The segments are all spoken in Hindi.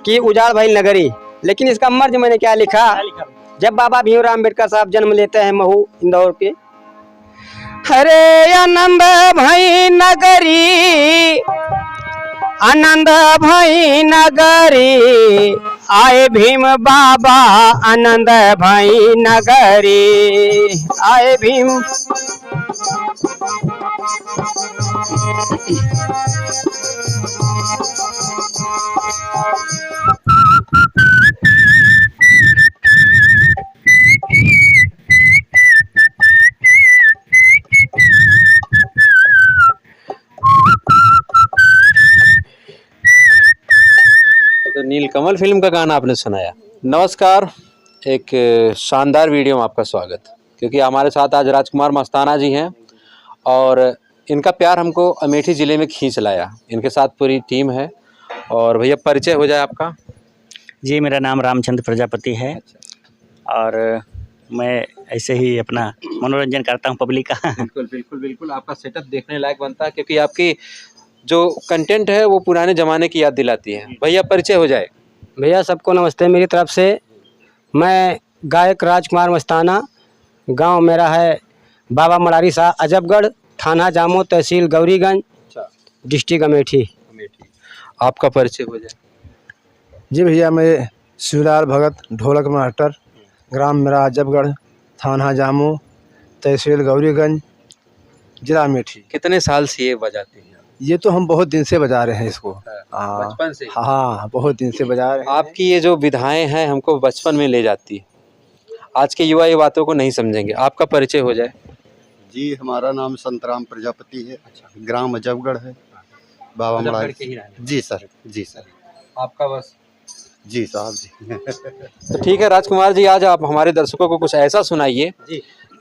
कि उजाड़ भइल नगरी, लेकिन इसका मर्ज मैंने क्या लिखा, जब बाबा भीमराव अम्बेडकर साहब जन्म लेते हैं महू इंदौर के। हरे आनंद भई नगरी, आनंद भई नगरी, आए भीम बाबा आनंद भई नगरी, आए भीम। तो नीलकमल फिल्म का गाना आपने सुनाया। नमस्कार, एक शानदार वीडियो में आपका स्वागत, क्योंकि हमारे साथ आज राजकुमार मस्ताना जी हैं और इनका प्यार हमको अमेठी ज़िले में खींच लाया। इनके साथ पूरी टीम है। और भैया परिचय हो जाए आपका। जी, मेरा नाम रामचंद्र प्रजापति है। और मैं ऐसे ही अपना मनोरंजन करता हूँ पब्लिक का। बिल्कुल बिल्कुल बिल्कुल, आपका सेटअप देखने लायक बनता है, क्योंकि आपकी जो कंटेंट है वो पुराने ज़माने की याद दिलाती है। भैया परिचय हो जाए। भैया सबको नमस्ते मेरी तरफ से। मैं गायक राजकुमार मस्ताना, गांव मेरा है बाबा मड़ारी शाह अजबगढ़, थाना जामो, तहसील गौरीगंज, डिस्ट्रिक्ट अमेठी। आपका परिचय हो जाए। जी भैया, मैं शिवलाल भगत, ढोलक मास्टर, ग्राम मेरा अजबगढ़, थाना जामो, तहसील गौरीगंज, जिला अमेठी। कितने साल से ये बजाते हैं? ये तो हम बहुत दिन से बजा रहे हैं इसको। बचपन से? हाँ, बहुत दिन से बजा रहे हैं। आपकी ये जो विधाएं हैं हमको बचपन में ले जाती है। आज के युवा ये बातों को नहीं समझेंगे। आपका परिचय हो जाए। जी, हमारा नाम संतराम प्रजापति है। ग्राम अजबगढ़ है, बाबा मड़ारी। जी सर, जी सर। आपका बस? जी साहब जी। तो ठीक है राजकुमार जी, आज आप हमारे दर्शकों को कुछ ऐसा सुनाइए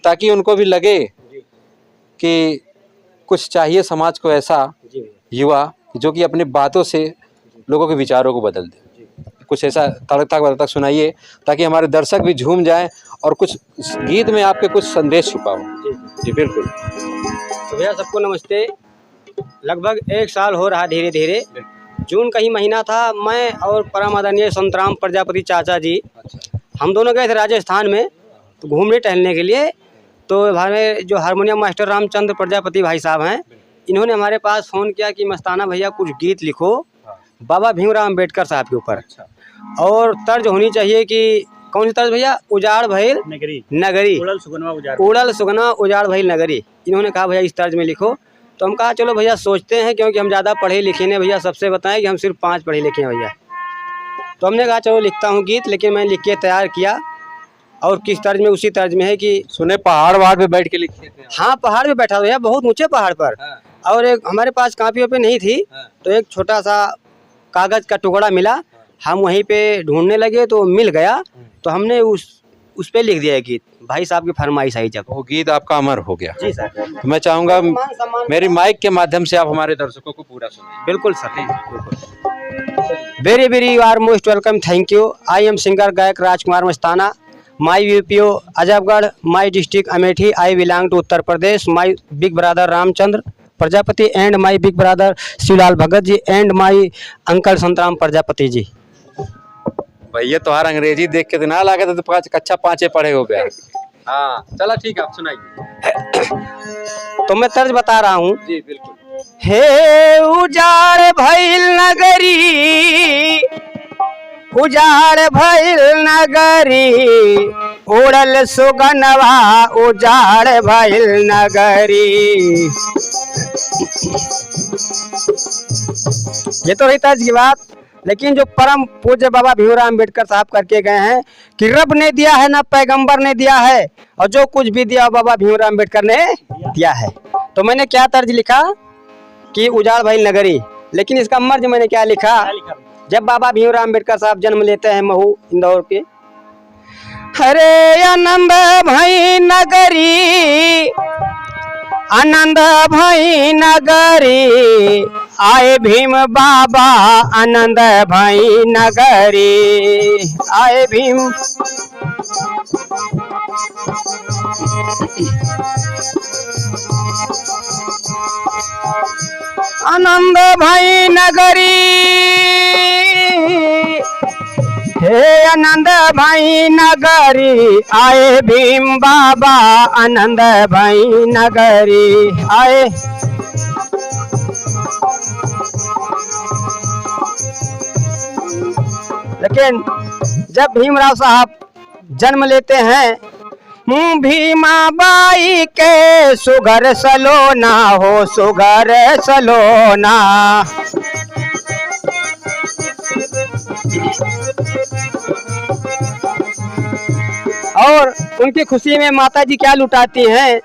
ताकि उनको भी लगे कि कुछ चाहिए समाज को ऐसा युवा जो कि अपनी बातों से लोगों के विचारों को बदल दे। कुछ ऐसा तड़क सुनाइए ताकि हमारे दर्शक भी झूम जाएं और कुछ गीत में आपके कुछ संदेश छुपा हो। जी बिल्कुल। तो भैया सबको नमस्ते। लगभग 1 साल हो रहा धीरे धीरे। जून का ही महीना था। मैं और परम आदरणीय संतराम प्रजापति चाचा जी, हम दोनों गए थे राजस्थान में तो घूमने टहलने के लिए। तो हमारे जो हारमोनियम मास्टर रामचंद्र प्रजापति भाई साहब हैं, इन्होंने हमारे पास फ़ोन किया कि मस्ताना भैया कुछ गीत लिखो बाबा भीमराव अम्बेडकर साहब के ऊपर। और तर्ज होनी चाहिए कि कौन सी तर्ज भैया? उजाड़ भइल नगरी, उड़ल सुगना उजाड़ भइल नगरी। इन्होंने कहा भैया इस तर्ज में लिखो। तो हम कहा चलो भैया सोचते हैं, क्योंकि हम ज़्यादा पढ़े लिखे नहीं भैया, सबसे बताएं कि हम सिर्फ 5 पढ़े लिखे हैं भैया। तो हमने कहा चलो लिखता हूँ गीत, लेकिन मैंने लिख के तैयार किया। और किस तर्ज में? उसी तर्ज में है कि सुने पहाड़ वहाड़ पे बैठ के लिखे थे। हाँ, पहाड़ पे बैठा भैया, बहुत ऊंचे पहाड़ पर। और एक हमारे पास कापी पे नहीं थी, तो एक छोटा सा कागज का टुकड़ा मिला। हम वहीं पे ढूंढने लगे तो मिल गया, तो हमने उस पे लिख दिया गीत। भाई साहब की फरमाइश आई जब, वो गीत आपका अमर हो गया। जी सर। तो मैं चाहूँगा मेरी माइक के माध्यम से आप हमारे दर्शकों को पूरा सुनिए। बिल्कुल सर, बिल्कुल। Very very you are most welcome, thank you. I am singer गायक Rajkumar Mastana. My UPO Ajabgarh, my district Amethi. I belong to Uttar Pradesh. My big brother Ramchandra Prajapati and my big brother Shivlal Bhagat ji and my uncle Santram Prajapati ji. भैया तुम्हारा अंग्रेजी देख के तो ना लगा था तो 5 कक्षा 5 पढ़े हो गया। हाँ चला ठीक है, आप सुनाइए। तो मैं तर्ज बता रहा हूँ। जी बिल्कुल। हे उजाड़ भइल नगरी, उजाड़ भइल नगरी, उड़ल सुगनवा उजाड़ भइल नगरी। ये तो रही तर्ज की बात। लेकिन जो परम पूज्य बाबा भीमराव अम्बेडकर साहब करके गए हैं कि रब ने दिया है ना पैगंबर ने दिया है, और जो कुछ भी दिया बाबा भीमराव अम्बेडकर ने दिया है। तो मैंने क्या तर्ज लिखा कि उजाड़ भइल नगरी, लेकिन इसका मर्ज मैंने क्या लिखा, जब बाबा भीमराव अम्बेडकर साहब जन्म लेते हैं महू इंदौर के। हरे आनंद भई नगरी, आनंद भई नगरी, आए भीम बाबा आनंद भई नगरी, आए भीम। आनंद भई नगरी, हे आनंद भाई नगरी आए भीम बाबा, आनंद भाई नगरी आए। लेकिन जब भीमराव साहब जन्म लेते हैं, भीमा बाई के सुगर सलोना हो, सुगर सलोना। और उनकी खुशी में माता जी क्या लुटाती हैं,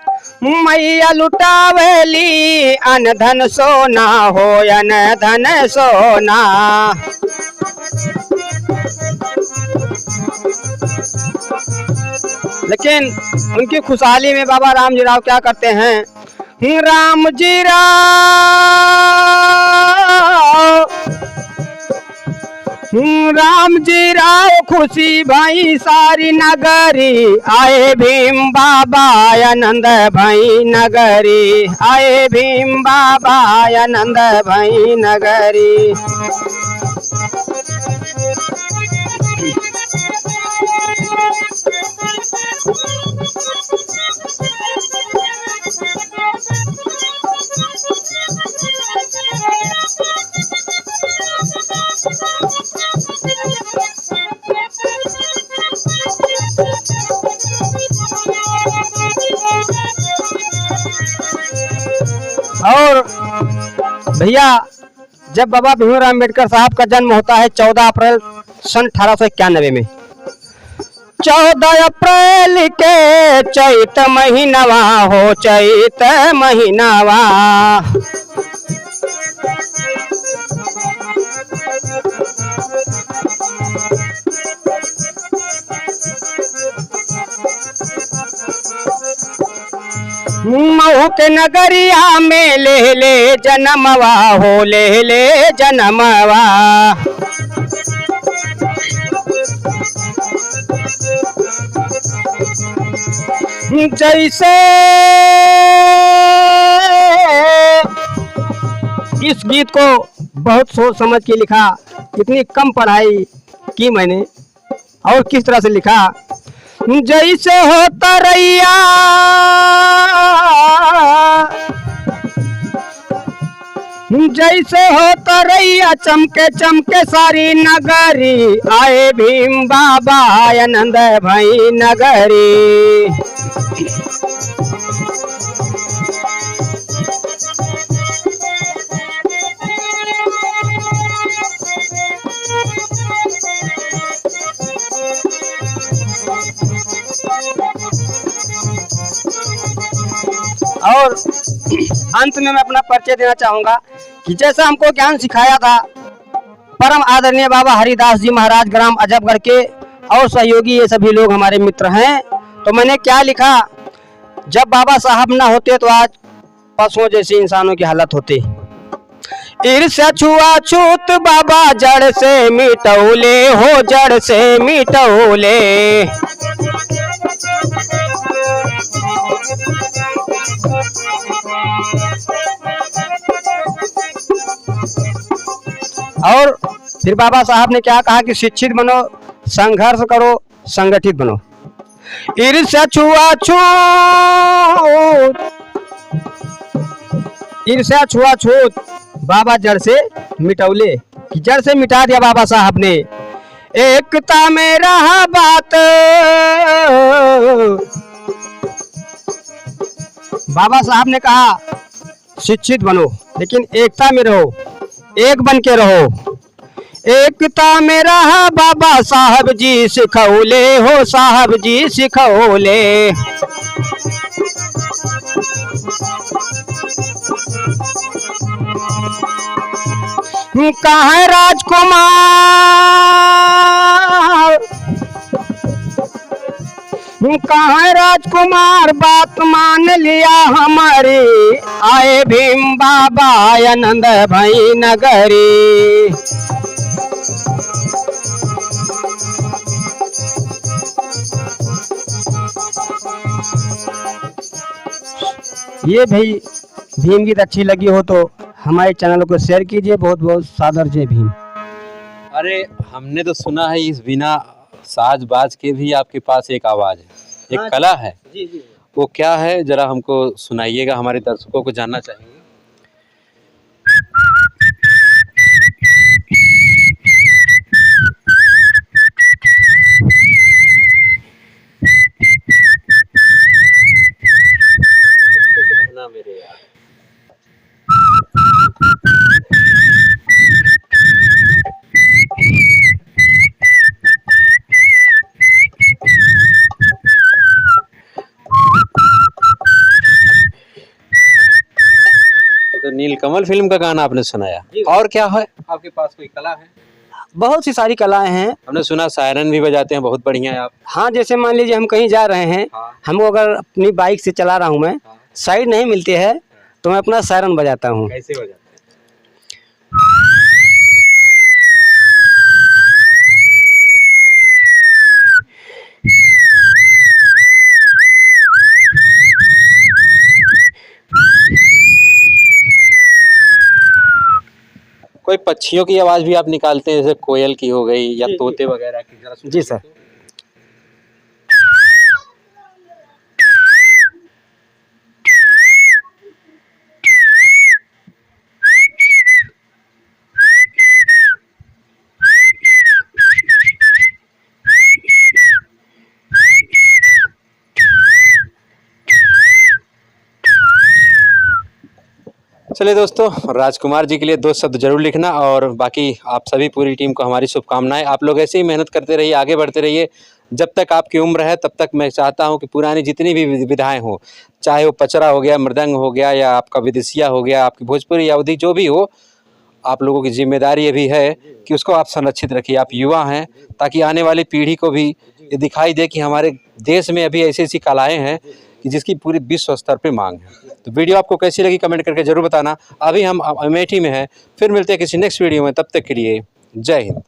मैया लुटावेली अन धन सोना हो, अन धन सोना। लेकिन उनकी खुशहाली में बाबा रामजीराव क्या करते हैं, रामजीराव रामजीराव खुशी भाई सारी नगरी आए भीम बाबा, आनंद भाई नगरी आए भीम बाबा, आनंद भाई नगरी। और भैया जब बाबा भीमराव अम्बेडकर साहब का जन्म होता है 14 अप्रैल सन 1891 में। 14 अप्रैल के चैत महीनावा हो, चैत महीनावा। महू के नगरिया में ले ले जन्मवा हो, ले ले जन्मवा। जैसे इस गीत को बहुत सोच समझ के लिखा, इतनी कम पढ़ाई की मैंने, और किस तरह से लिखा। जैसे हो तरैया जैसे हो तरैया चमके चमके सारी नगरी आए भीम बाबा, आनंद भाई नगरी। और अंत में मैं अपना परिचय देना चाहूंगा कि जैसा हमको ज्ञान सिखाया था परम आदरणीय बाबा हरिदास जी महाराज ग्राम अजबगढ़ के, और सहयोगी ये सभी लोग हमारे मित्र हैं। तो मैंने क्या लिखा, जब बाबा साहब ना होते तो आज पशुओं जैसी इंसानों की हालत होती। ईर्ष्या छुआछूत बाबा जड़ से मिटौले हो, जड़ से मिटौले। और फिर बाबा साहब ने क्या कहा कि शिक्षित बनो, संघर्ष करो, संगठित बनो। ईर्ष्या छुआछूत बाबा जड़ से मिटौले, कि जड़ से मिटा दिया बाबा साहब ने। एकता में रहा बात, बाबा साहब ने कहा शिक्षित बनो लेकिन एकता में रहो, एक बन के रहो। एकता में रहा बाबा साहब जी सिखौले हो, साहब जी सिखौले। कहाँ राजकुमार, कहाँ राजकुमार बात मान लिया हमारी, आए भीम बाबा आनंद भाई नगरी। ये भी भीम गीत अच्छी लगी हो तो हमारे चैनल को शेयर कीजिए। बहुत बहुत सादर जय भीम। अरे हमने तो सुना है इस बिना साज बाज के भी आपके पास एक आवाज है, एक हाँ, कला है, जी जी। वो क्या है जरा हमको सुनाइएगा, हमारे दर्शकों को जानना चाहेंगे। मेरे यार तो नीलकमल फिल्म का गाना आपने सुनाया, जी। और क्या है आपके पास, कोई कला है? बहुत सी सारी कलाएं हैं। हमने सुना सायरन भी बजाते हैं, बहुत बढ़िया है आप। हाँ, जैसे मान लीजिए हम कहीं जा रहे हैं, हाँ। हमको अगर अपनी बाइक से चला रहा हूँ मैं, हाँ। साइड नहीं मिलती है तो मैं अपना सायरन बजाता हूँ। कैसे बजाते हैं? कोई पक्षियों की आवाज भी आप निकालते हैं, जैसे कोयल की हो गई या जी, जी। तोते वगैरह की, जरा सुनिए जी सर। तो। चलिए दोस्तों, राजकुमार जी के लिए 2 शब्द जरूर लिखना, और बाकी आप सभी पूरी टीम को हमारी शुभकामनाएं। आप लोग ऐसे ही मेहनत करते रहिए, आगे बढ़ते रहिए। जब तक आपकी उम्र है तब तक मैं चाहता हूं कि पुरानी जितनी भी विधाएं हो, चाहे वो पचरा हो गया, मृदंग हो गया, या आपका विदेशिया हो गया, आपकी भोजपुरी अवधि जो भी हो, आप लोगों की जिम्मेदारी ये भी है कि उसको आप संरक्षित रखिए। आप युवा हैं, ताकि आने वाली पीढ़ी को भी ये दिखाई दे कि हमारे देश में अभी ऐसी ऐसी कलाएँ हैं कि जिसकी पूरी विश्व स्तर पे मांग है। तो वीडियो आपको कैसी लगी कमेंट करके जरूर बताना। अभी हम अमेठी में हैं, फिर मिलते हैं किसी नेक्स्ट वीडियो में, तब तक के लिए जय हिंद।